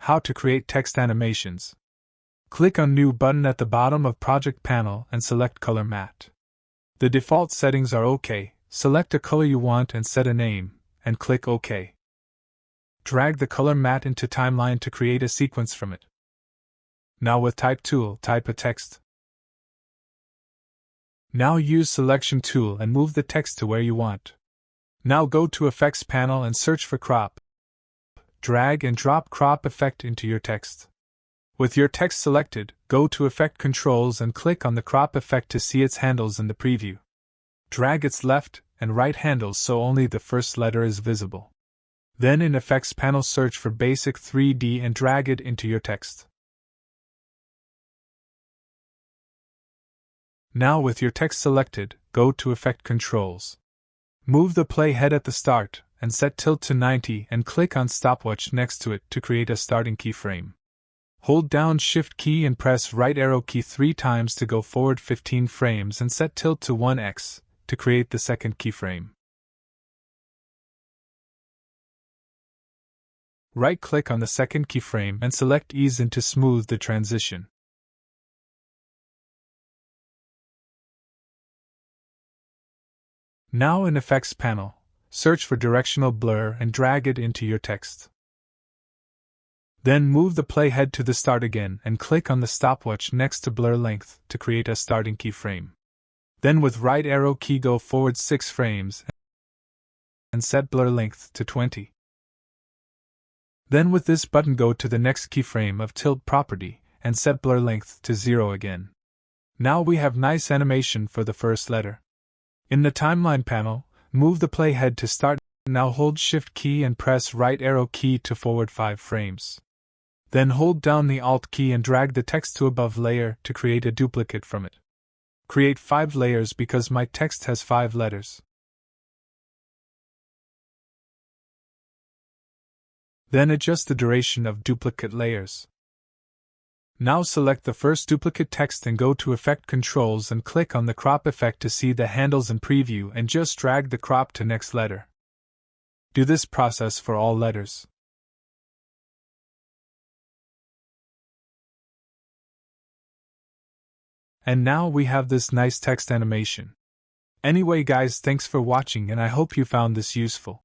How to create text animations. Click on New button at the bottom of Project Panel and select Color Matte. The default settings are OK. Select a color you want and set a name, and click OK. Drag the color matte into Timeline to create a sequence from it. Now with Type tool, type a text. Now use Selection tool and move the text to where you want. Now go to Effects panel and search for Crop. Drag and drop crop effect into your text. With your text selected, go to Effect Controls and click on the crop effect to see its handles in the preview. Drag its left and right handles so only the first letter is visible. Then in Effects panel search for Basic 3D and drag it into your text. Now with your text selected, go to Effect Controls. Move the playhead at the start and set tilt to 90 and click on Stopwatch next to it to create a starting keyframe. Hold down Shift key and press right arrow key 3 times to go forward 15 frames and set tilt to 1x to create the second keyframe. Right-click on the second keyframe and select Ease in to smooth the transition. Now in Effects panel, search for Directional Blur and drag it into your text. Then move the playhead to the start again and click on the stopwatch next to Blur Length to create a starting keyframe. Then with right arrow key go forward 6 frames and set Blur Length to 20. Then with this button go to the next keyframe of Tilt property and set Blur Length to 0 again. Now we have nice animation for the first letter. In the Timeline panel, move the playhead to start. Now hold Shift key and press right arrow key to forward 5 frames. Then hold down the Alt key and drag the text to above layer to create a duplicate from it. Create 5 layers because my text has 5 letters. Then adjust the duration of duplicate layers. Now select the first duplicate text and go to Effect Controls and click on the crop effect to see the handles in preview and just drag the crop to next letter. Do this process for all letters. And now we have this nice text animation. Anyway guys, thanks for watching and I hope you found this useful.